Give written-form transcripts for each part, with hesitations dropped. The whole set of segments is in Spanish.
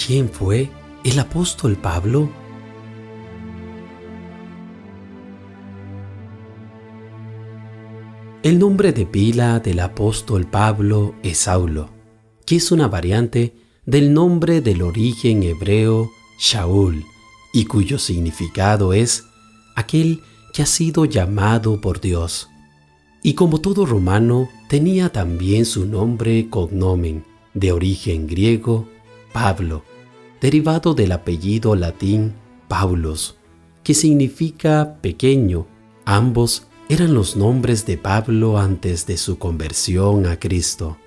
¿Quién fue el apóstol Pablo? El nombre de pila del apóstol Pablo es Saulo, que es una variante del nombre del origen hebreo Shaul, y cuyo significado es aquel que ha sido llamado por Dios. Y como todo romano, tenía también su nombre cognomen, de origen griego, Pablo, derivado del apellido latín Paulus, que significa pequeño. Ambos eran los nombres de Pablo antes de su conversión a Cristo.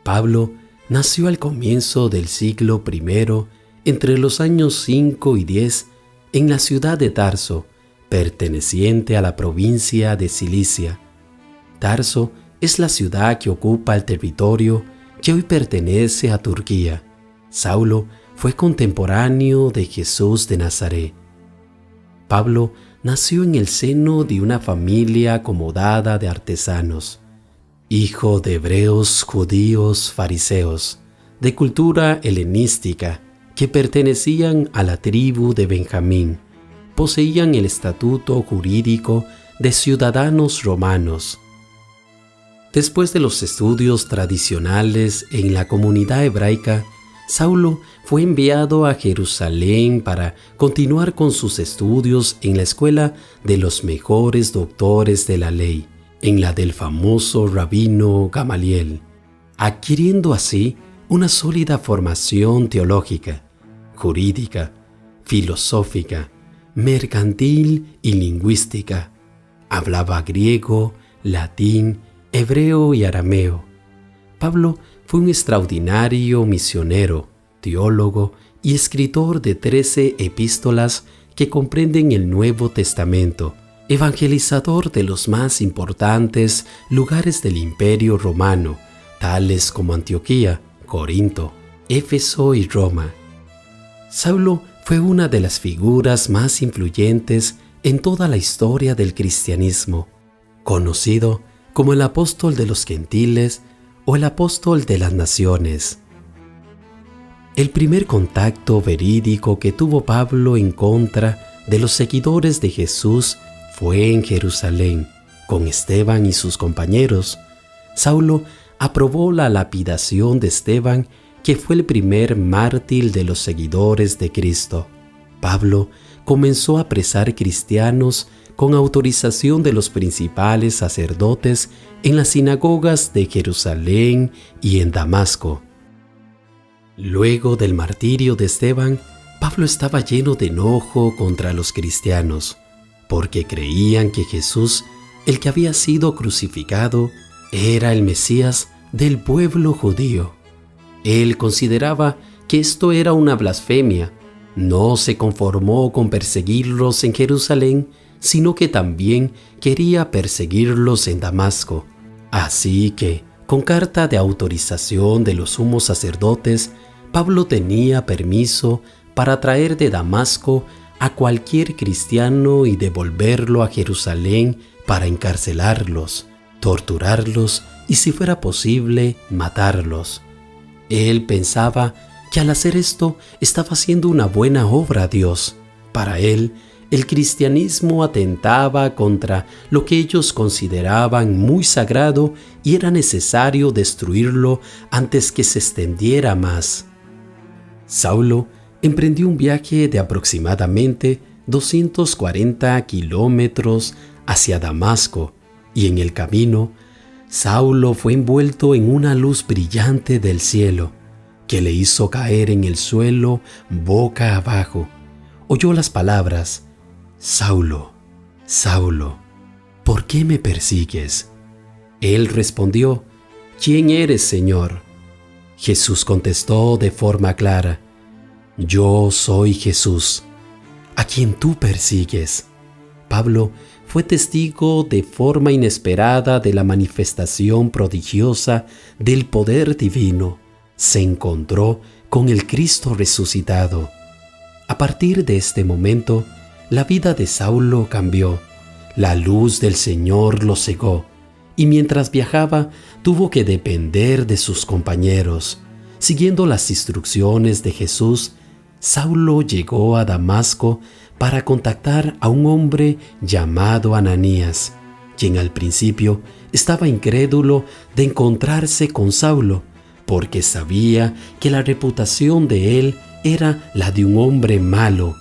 Pablo nació al comienzo del siglo I, entre los años 5 y 10, en la ciudad de Tarso, perteneciente a la provincia de Cilicia. Tarso es la ciudad que ocupa el territorio que hoy pertenece a Turquía. Saulo fue contemporáneo de Jesús de Nazaret. Pablo nació en el seno de una familia acomodada de artesanos, hijo de hebreos, judíos, fariseos, de cultura helenística, que pertenecían a la tribu de Benjamín. Poseían el estatuto jurídico de ciudadanos romanos. Después de los estudios tradicionales en la comunidad hebraica, Saulo fue enviado a Jerusalén para continuar con sus estudios en la escuela de los mejores doctores de la ley, en la del famoso rabino Gamaliel, adquiriendo así una sólida formación teológica, jurídica, filosófica, mercantil y lingüística. Hablaba griego, latín, hebreo y arameo. Pablo fue un extraordinario misionero, teólogo y escritor de 13 epístolas que comprenden el Nuevo Testamento, evangelizador de los más importantes lugares del Imperio Romano, tales como Antioquía, Corinto, Éfeso y Roma. Saulo fue una de las figuras más influyentes en toda la historia del cristianismo, conocido como el apóstol de los gentiles o el apóstol de las naciones. El primer contacto verídico que tuvo Pablo en contra de los seguidores de Jesús fue en Jerusalén, con Esteban y sus compañeros. Saulo aprobó la lapidación de Esteban, que fue el primer mártir de los seguidores de Cristo. Pablo comenzó a apresar cristianos con autorización de los principales sacerdotes en las sinagogas de Jerusalén y en Damasco. Luego del martirio de Esteban, Pablo estaba lleno de enojo contra los cristianos, porque creían que Jesús, el que había sido crucificado, era el Mesías del pueblo judío. Él consideraba que esto era una blasfemia. No se conformó con perseguirlos en Jerusalén, sino que también quería perseguirlos en Damasco. Así que, con carta de autorización de los sumos sacerdotes, Pablo tenía permiso para traer de Damasco a cualquier cristiano y devolverlo a Jerusalén para encarcelarlos, torturarlos y, si fuera posible, matarlos. Él pensaba que al hacer esto estaba haciendo una buena obra a Dios. Para él, el cristianismo atentaba contra lo que ellos consideraban muy sagrado y era necesario destruirlo antes que se extendiera más. Saulo emprendió un viaje de aproximadamente 240 kilómetros hacia Damasco, y en el camino, Saulo fue envuelto en una luz brillante del cielo, que le hizo caer en el suelo boca abajo. Oyó las palabras: «Saulo, Saulo, ¿por qué me persigues?». Él respondió: «¿Quién eres, Señor?». Jesús contestó de forma clara: «Yo soy Jesús, a quien tú persigues». Pablo fue testigo de forma inesperada de la manifestación prodigiosa del poder divino. Se encontró con el Cristo resucitado. A partir de este momento, la vida de Saulo cambió. La luz del Señor lo cegó, y mientras viajaba tuvo que depender de sus compañeros. Siguiendo las instrucciones de Jesús, Saulo llegó a Damasco para contactar a un hombre llamado Ananías, quien al principio estaba incrédulo de encontrarse con Saulo, porque sabía que la reputación de él era la de un hombre malo.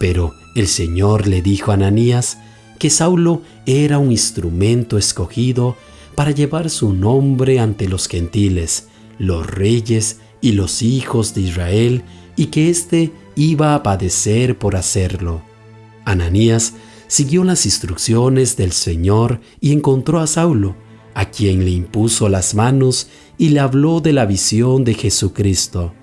Pero el Señor le dijo a Ananías que Saulo era un instrumento escogido para llevar su nombre ante los gentiles, los reyes y los hijos de Israel, y que éste iba a padecer por hacerlo. Ananías siguió las instrucciones del Señor y encontró a Saulo, a quien le impuso las manos y le habló de la visión de Jesucristo.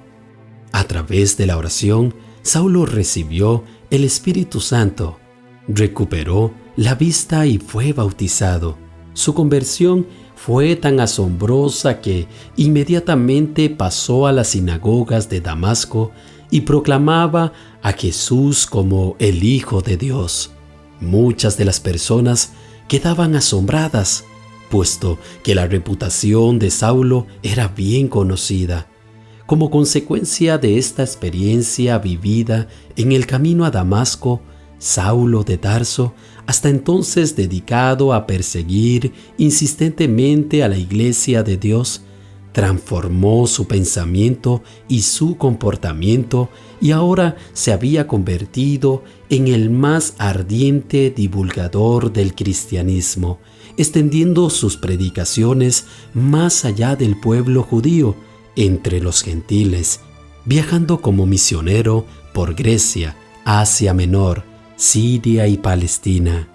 A través de la oración, Saulo recibió el Espíritu Santo, recuperó la vista y fue bautizado. Su conversión fue tan asombrosa que inmediatamente pasó a las sinagogas de Damasco y proclamaba a Jesús como el Hijo de Dios. Muchas de las personas quedaban asombradas, puesto que la reputación de Saulo era bien conocida. Como consecuencia de esta experiencia vivida en el camino a Damasco, Saulo de Tarso, hasta entonces dedicado a perseguir insistentemente a la Iglesia de Dios, transformó su pensamiento y su comportamiento y ahora se había convertido en el más ardiente divulgador del cristianismo, extendiendo sus predicaciones más allá del pueblo judío, entre los gentiles, viajando como misionero por Grecia, Asia Menor, Siria y Palestina.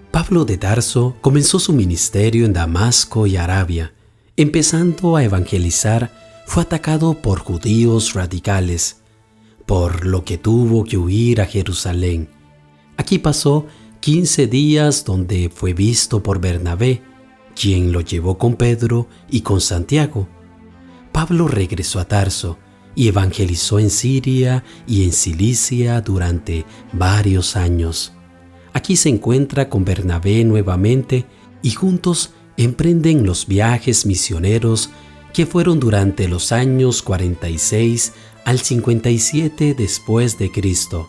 Pablo de Tarso comenzó su ministerio en Damasco y Arabia. Empezando a evangelizar, fue atacado por judíos radicales, por lo que tuvo que huir a Jerusalén. Aquí pasó 15 días donde fue visto por Bernabé, quien lo llevó con Pedro y con Santiago. Pablo regresó a Tarso y evangelizó en Siria y en Cilicia durante varios años. Aquí se encuentra con Bernabé nuevamente y juntos emprenden los viajes misioneros que fueron durante los años 46 al 57 después de Cristo.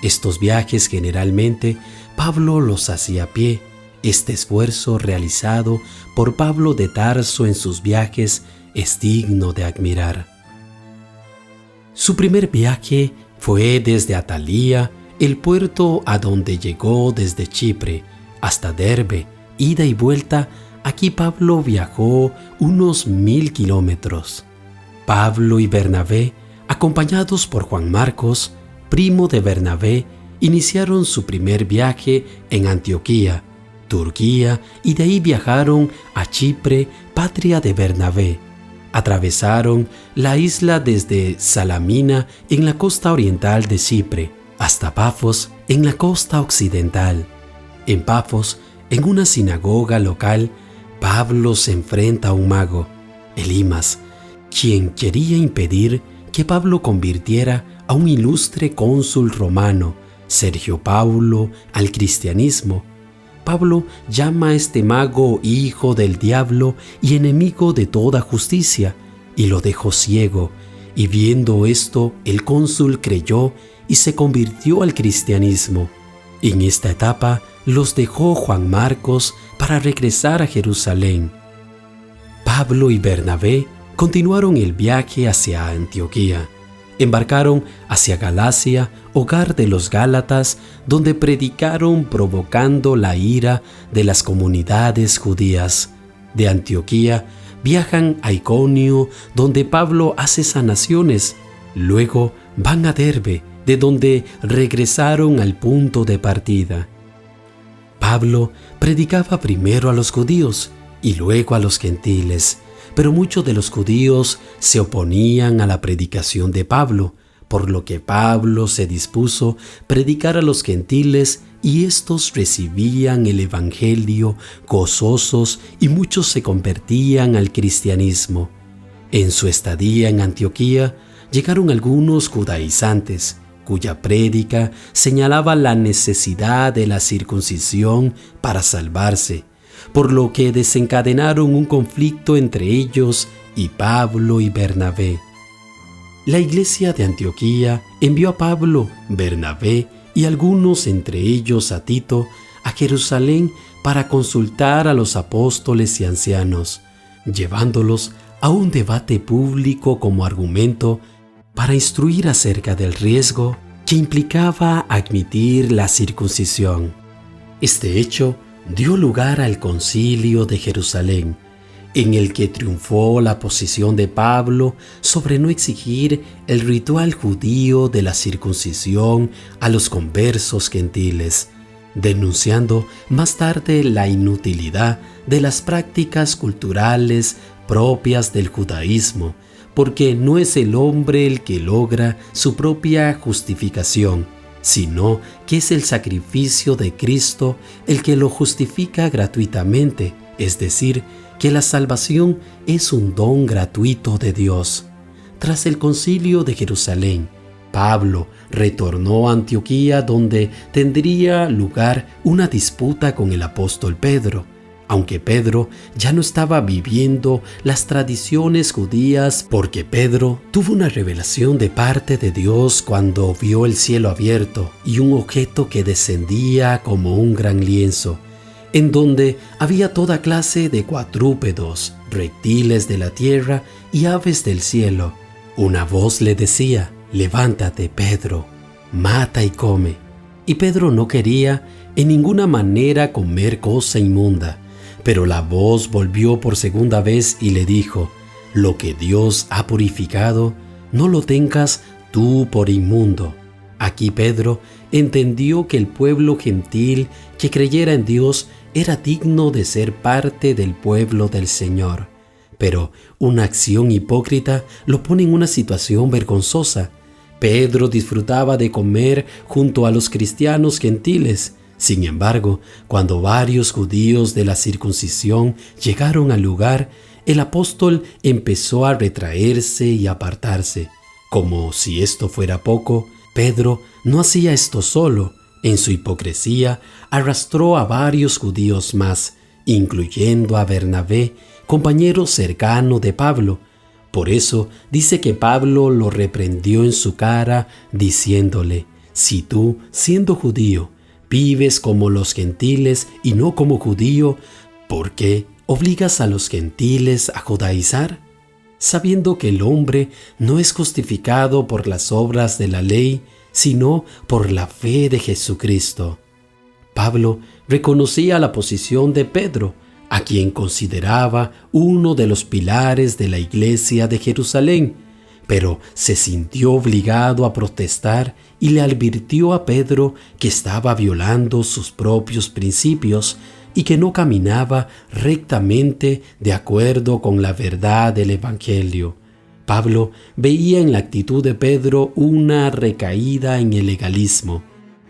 Estos viajes generalmente Pablo los hacía a pie. Este esfuerzo realizado por Pablo de Tarso en sus viajes es digno de admirar. Su primer viaje fue desde Atalía, el puerto a donde llegó desde Chipre, hasta Derbe, ida y vuelta. Aquí Pablo viajó unos 1000 kilómetros. Pablo y Bernabé, acompañados por Juan Marcos, primo de Bernabé, iniciaron su primer viaje en Antioquía, Turquía, y de ahí viajaron a Chipre, patria de Bernabé. Atravesaron la isla desde Salamina en la costa oriental de Chipre hasta Pafos en la costa occidental. En Pafos, en una sinagoga local, Pablo se enfrenta a un mago, Elimas, quien quería impedir que Pablo convirtiera a un ilustre cónsul romano, Sergio Paulo, al cristianismo. Pablo llama a este mago hijo del diablo y enemigo de toda justicia, y lo dejó ciego, y viendo esto el cónsul creyó y se convirtió al cristianismo. En esta etapa los dejó Juan Marcos para regresar a Jerusalén. Pablo y Bernabé continuaron el viaje hacia Antioquía. Embarcaron hacia Galacia, hogar de los Gálatas, donde predicaron provocando la ira de las comunidades judías. De Antioquía viajan a Iconio, donde Pablo hace sanaciones. Luego van a Derbe, de donde regresaron al punto de partida. Pablo predicaba primero a los judíos y luego a los gentiles, pero muchos de los judíos se oponían a la predicación de Pablo, por lo que Pablo se dispuso a predicar a los gentiles y estos recibían el evangelio gozosos y muchos se convertían al cristianismo. En su estadía en Antioquía llegaron algunos judaizantes, cuya prédica señalaba la necesidad de la circuncisión para salvarse. por lo que desencadenaron un conflicto entre ellos y Pablo y Bernabé. La iglesia de Antioquía envió a Pablo, Bernabé y algunos, entre ellos a Tito, a Jerusalén para consultar a los apóstoles y ancianos, llevándolos a un debate público como argumento para instruir acerca del riesgo que implicaba admitir la circuncisión. Este hecho dio lugar al Concilio de Jerusalén, en el que triunfó la posición de Pablo sobre no exigir el ritual judío de la circuncisión a los conversos gentiles, denunciando más tarde la inutilidad de las prácticas culturales propias del judaísmo, porque no es el hombre el que logra su propia justificación, sino que es el sacrificio de Cristo el que lo justifica gratuitamente, es decir, que la salvación es un don gratuito de Dios. Tras el Concilio de Jerusalén, Pablo retornó a Antioquía, donde tendría lugar una disputa con el apóstol Pedro, aunque Pedro ya no estaba viviendo las tradiciones judías, porque Pedro tuvo una revelación de parte de Dios cuando vio el cielo abierto y un objeto que descendía como un gran lienzo, en donde había toda clase de cuadrúpedos, reptiles de la tierra y aves del cielo. Una voz le decía: «Levántate, Pedro, mata y come». Y Pedro no quería en ninguna manera comer cosa inmunda. Pero la voz volvió por segunda vez y le dijo: «Lo que Dios ha purificado, no lo tengas tú por inmundo». Aquí Pedro entendió que el pueblo gentil que creyera en Dios era digno de ser parte del pueblo del Señor. Pero una acción hipócrita lo pone en una situación vergonzosa. Pedro disfrutaba de comer junto a los cristianos gentiles. Sin embargo, cuando varios judíos de la circuncisión llegaron al lugar, el apóstol empezó a retraerse y apartarse. Como si esto fuera poco, Pedro no hacía esto solo. En su hipocresía, arrastró a varios judíos más, incluyendo a Bernabé, compañero cercano de Pablo. Por eso dice que Pablo lo reprendió en su cara, diciéndole: «Si tú, siendo judío, vives como los gentiles y no como judío, ¿por qué obligas a los gentiles a judaizar? Sabiendo que el hombre no es justificado por las obras de la ley, sino por la fe de Jesucristo». Pablo reconocía la posición de Pedro, a quien consideraba uno de los pilares de la iglesia de Jerusalén, pero se sintió obligado a protestar y le advirtió a Pedro que estaba violando sus propios principios y que no caminaba rectamente de acuerdo con la verdad del Evangelio. Pablo veía en la actitud de Pedro una recaída en el legalismo,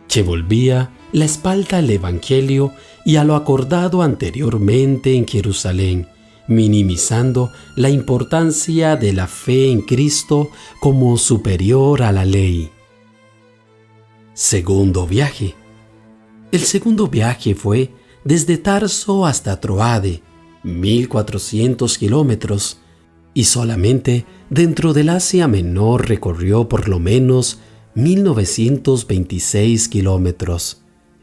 que volvía la espalda al Evangelio y a lo acordado anteriormente en Jerusalén, minimizando la importancia de la fe en Cristo como superior a la ley. Segundo viaje. El segundo viaje fue desde Tarso hasta Troade, 1400 kilómetros, y solamente dentro del Asia Menor recorrió por lo menos 1926 kilómetros.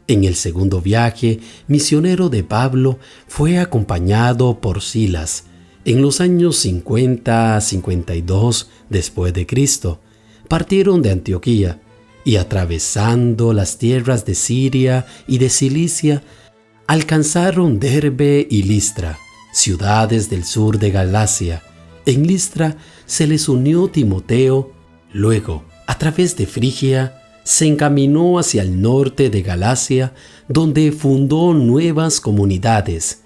En el segundo viaje misionero de Pablo fue acompañado por Silas. En los años 50 a 52 después de Cristo, partieron de Antioquía y atravesando las tierras de Siria y de Cilicia, alcanzaron Derbe y Listra, ciudades del sur de Galacia. En Listra se les unió Timoteo. Luego, a través de Frigia, se encaminó hacia el norte de Galacia, donde fundó nuevas comunidades.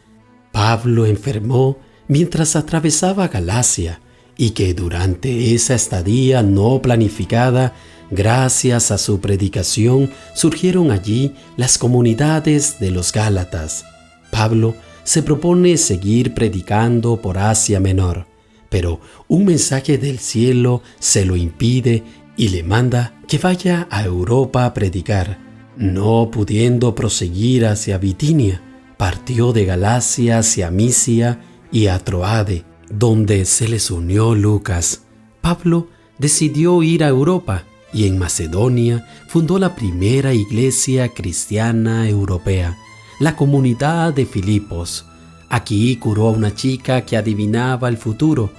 Pablo enfermó mientras atravesaba Galacia, y que durante esa estadía no planificada, gracias a su predicación, surgieron allí las comunidades de los Gálatas. Pablo se propone seguir predicando por Asia Menor, pero un mensaje del cielo se lo impide y le manda que vaya a Europa a predicar, no pudiendo proseguir hacia Bitinia. partió de Galacia hacia Misia y a Troade, donde se les unió Lucas. Pablo decidió ir a Europa y en Macedonia fundó la primera iglesia cristiana europea, la comunidad de Filipos. Aquí curó a una chica que adivinaba el futuro.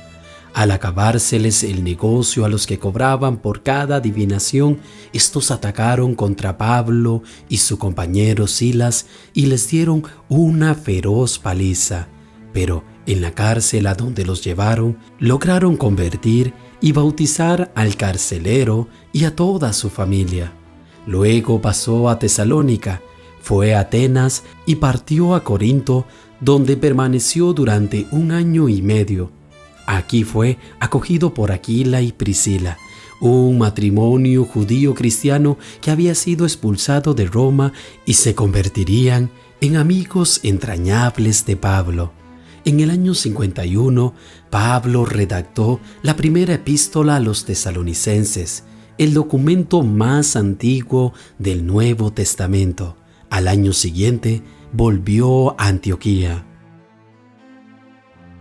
Al acabárseles el negocio a los que cobraban por cada adivinación, estos atacaron contra Pablo y su compañero Silas y les dieron una feroz paliza. Pero en la cárcel a donde los llevaron, lograron convertir y bautizar al carcelero y a toda su familia. Luego pasó a Tesalónica, fue a Atenas y partió a Corinto, donde permaneció durante 1 año y medio. Aquí fue acogido por Aquila y Priscila, un matrimonio judío-cristiano que había sido expulsado de Roma y se convertirían en amigos entrañables de Pablo. En el año 51, Pablo redactó la primera epístola a los tesalonicenses, el documento más antiguo del Nuevo Testamento. Al año siguiente, volvió a Antioquía.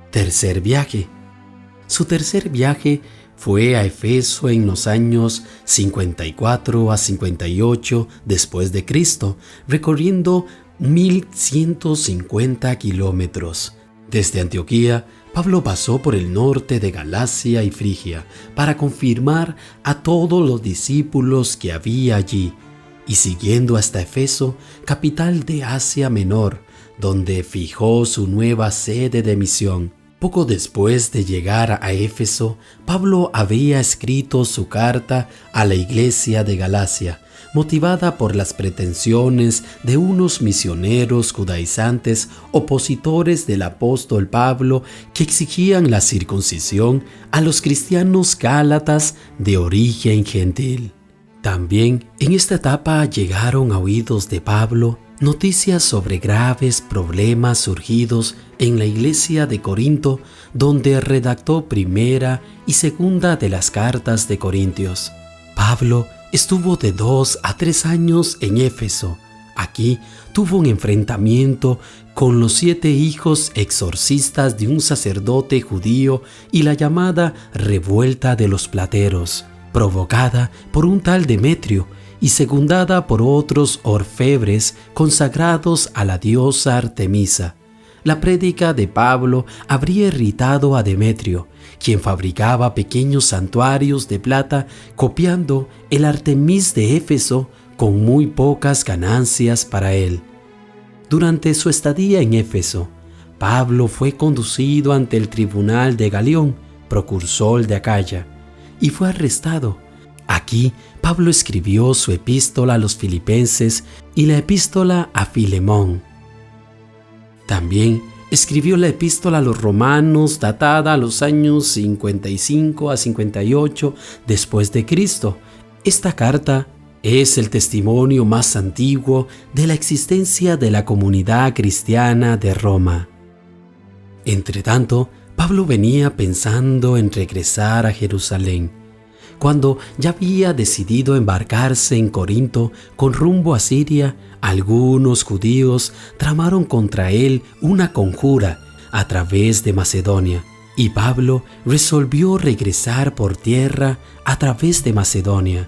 Tercer viaje. Su tercer viaje fue a Éfeso en los años 54 a 58 después de Cristo, recorriendo 1.150 kilómetros. Desde Antioquía, Pablo pasó por el norte de Galacia y Frigia para confirmar a todos los discípulos que había allí, y siguiendo hasta Éfeso, capital de Asia Menor, donde fijó su nueva sede de misión. Poco después de llegar a Éfeso, Pablo había escrito su carta a la iglesia de Galacia, motivada por las pretensiones de unos misioneros judaizantes opositores del apóstol Pablo que exigían la circuncisión a los cristianos gálatas de origen gentil. También en esta etapa llegaron a oídos de Pablo noticias sobre graves problemas surgidos en la iglesia de Corinto, donde redactó primera y segunda de las cartas de Corintios. Pablo estuvo de 2 a 3 años en Éfeso. Aquí tuvo un enfrentamiento con los 7 hijos exorcistas de un sacerdote judío y la llamada revuelta de los plateros, provocada por un tal Demetrio y secundada por otros orfebres consagrados a la diosa Artemisa. La prédica de Pablo habría irritado a Demetrio, quien fabricaba pequeños santuarios de plata copiando el Artemis de Éfeso con muy pocas ganancias para él. Durante su estadía en Éfeso, Pablo fue conducido ante el tribunal de Galión, procursor de Acaya, y fue arrestado. Aquí Pablo escribió su epístola a los filipenses y la epístola a Filemón. También escribió la epístola a los romanos datada a los años 55 a 58 después de Cristo. Esta carta es el testimonio más antiguo de la existencia de la comunidad cristiana de Roma. Entretanto, Pablo venía pensando en regresar a Jerusalén, cuando ya había decidido embarcarse en Corinto con rumbo a Siria. Algunos judíos tramaron contra él una conjura a través de Macedonia, y Pablo resolvió regresar por tierra a través de Macedonia.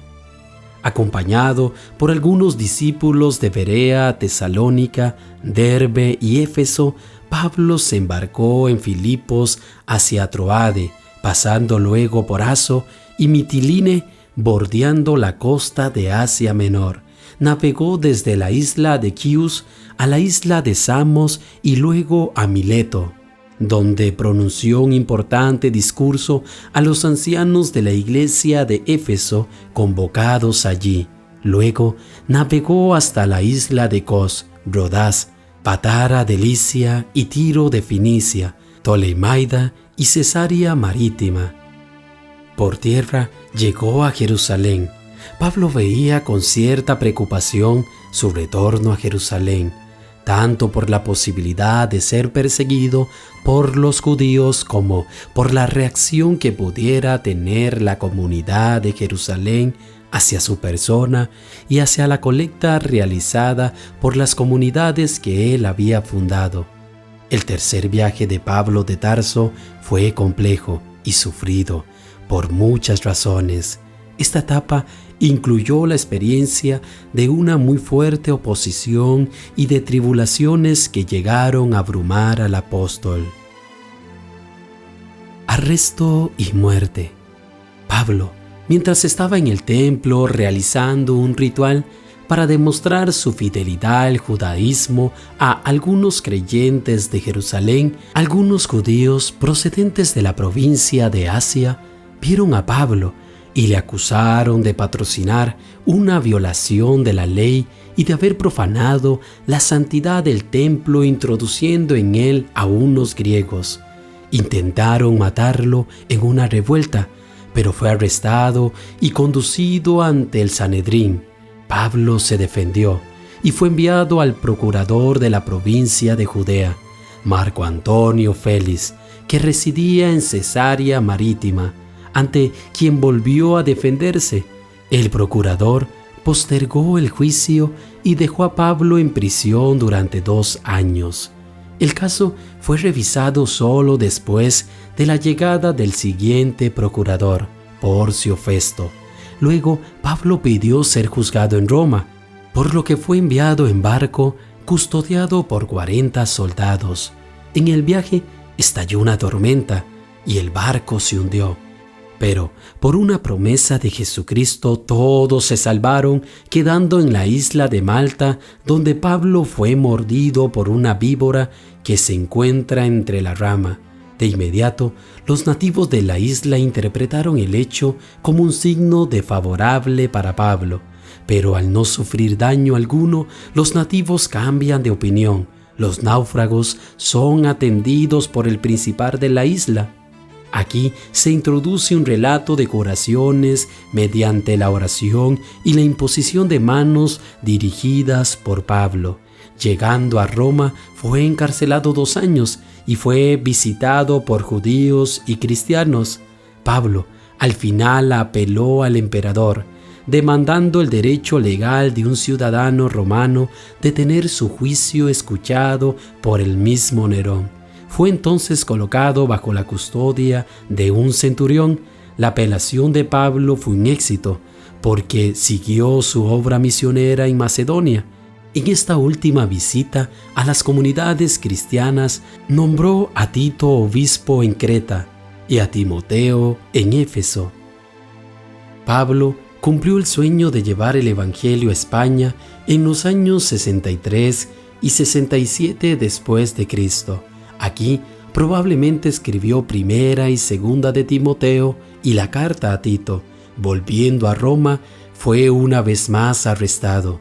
Acompañado por algunos discípulos de Berea, Tesalónica, Derbe y Éfeso, Pablo se embarcó en Filipos hacia Troade, pasando luego por Aso y Mitiline, bordeando la costa de Asia Menor. Navegó desde la isla de Chios a la isla de Samos y luego a Mileto, donde pronunció un importante discurso a los ancianos de la iglesia de Éfeso convocados allí. Luego navegó hasta la isla de Cos, Rodás, Patara de Licia y Tiro de Finicia, Tolemaida y Cesarea Marítima. Por tierra llegó a Jerusalén. Pablo veía con cierta preocupación su retorno a Jerusalén, tanto por la posibilidad de ser perseguido por los judíos como por la reacción que pudiera tener la comunidad de Jerusalén hacia su persona y hacia la colecta realizada por las comunidades que él había fundado. El tercer viaje de Pablo de Tarso fue complejo y sufrido por muchas razones. Esta etapa incluyó la experiencia de una muy fuerte oposición y de tribulaciones que llegaron a abrumar al apóstol. Arresto y muerte. Pablo, mientras estaba en el templo realizando un ritual para demostrar su fidelidad al judaísmo a algunos creyentes de Jerusalén, algunos judíos procedentes de la provincia de Asia vieron a Pablo y le acusaron de patrocinar una violación de la ley y de haber profanado la santidad del templo introduciendo en él a unos griegos. Intentaron matarlo en una revuelta, pero fue arrestado y conducido ante el Sanedrín. Pablo se defendió y fue enviado al procurador de la provincia de Judea, Marco Antonio Félix, que residía en Cesarea Marítima, ante quien volvió a defenderse. El procurador postergó el juicio y dejó a Pablo en prisión durante 2 años. El caso fue revisado solo después de la llegada del siguiente procurador, Porcio Festo. Luego, Pablo pidió ser juzgado en Roma, por lo que fue enviado en barco, custodiado por 40 soldados. En el viaje estalló una tormenta y el barco se hundió. Pero, por una promesa de Jesucristo, todos se salvaron, quedando en la isla de Malta, donde Pablo fue mordido por una víbora que se encuentra entre la rama. De inmediato, los nativos de la isla interpretaron el hecho como un signo de favorable para Pablo, pero al no sufrir daño alguno, los nativos cambian de opinión. Los náufragos son atendidos por el principal de la isla. Aquí se introduce un relato de curaciones mediante la oración y la imposición de manos dirigidas por Pablo. Llegando a Roma, fue encarcelado 2 años y fue visitado por judíos y cristianos. Pablo al final apeló al emperador, demandando el derecho legal de un ciudadano romano de tener su juicio escuchado por el mismo Nerón. Fue entonces colocado bajo la custodia de un centurión. La apelación de Pablo fue un éxito, porque siguió su obra misionera en Macedonia. En esta última visita a las comunidades cristianas, nombró a Tito obispo en Creta y a Timoteo en Éfeso. Pablo cumplió el sueño de llevar el Evangelio a España en los años 63 y 67 después de Cristo. Aquí probablemente escribió Primera y Segunda de Timoteo y la carta a Tito. Volviendo a Roma, fue una vez más arrestado.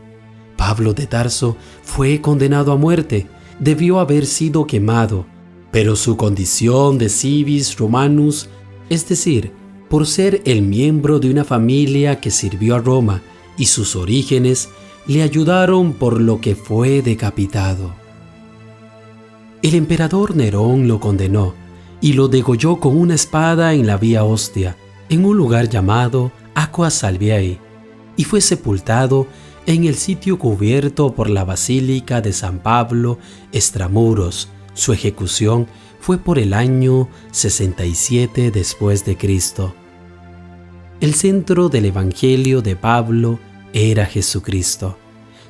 Pablo de Tarso fue condenado a muerte. Debió haber sido quemado, pero su condición de civis Romanus, es decir, por ser el miembro de una familia que sirvió a Roma y sus orígenes, le ayudaron, por lo que fue decapitado. El emperador Nerón lo condenó y lo degolló con una espada en la Vía Ostia, en un lugar llamado Aquae Salviae, y fue sepultado en el sitio cubierto por la Basílica de San Pablo extramuros. Su ejecución fue por el año 67 después de Cristo. El centro del Evangelio de Pablo era Jesucristo,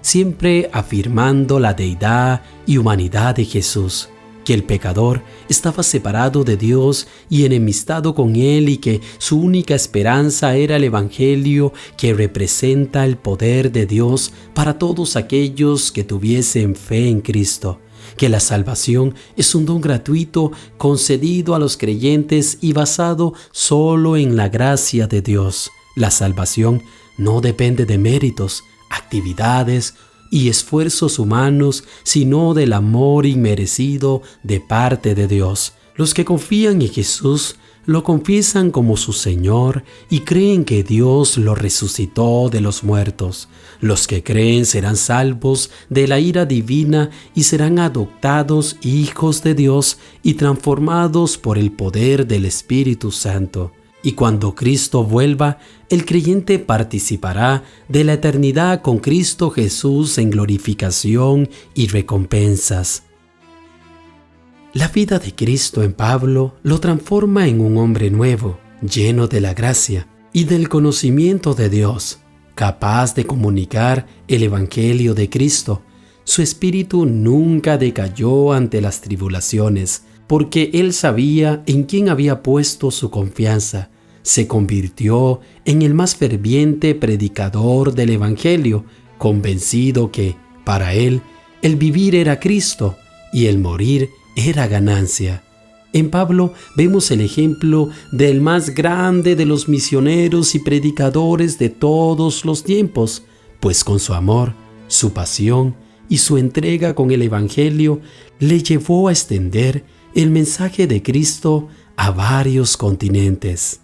siempre afirmando la deidad y humanidad de Jesús, que el pecador estaba separado de Dios y enemistado con Él y que su única esperanza era el Evangelio, que representa el poder de Dios para todos aquellos que tuviesen fe en Cristo, que la salvación es un don gratuito concedido a los creyentes y basado solo en la gracia de Dios. La salvación no depende de méritos, actividades y esfuerzos humanos, sino del amor inmerecido de parte de Dios. Los que confían en Jesús lo confiesan como su Señor y creen que Dios lo resucitó de los muertos. Los que creen serán salvos de la ira divina y serán adoptados hijos de Dios y transformados por el poder del Espíritu Santo. y cuando Cristo vuelva, el creyente participará de la eternidad con Cristo Jesús en glorificación y recompensas. La vida de Cristo en Pablo lo transforma en un hombre nuevo, lleno de la gracia y del conocimiento de Dios, capaz de comunicar el Evangelio de Cristo. Su espíritu nunca decayó ante las tribulaciones, porque él sabía en quién había puesto su confianza. Se convirtió en el más ferviente predicador del Evangelio, convencido que, para él, el vivir era Cristo y el morir era ganancia. En Pablo vemos el ejemplo del más grande de los misioneros y predicadores de todos los tiempos, pues con su amor, su pasión y su entrega con el Evangelio le llevó a extender el mensaje de Cristo a varios continentes.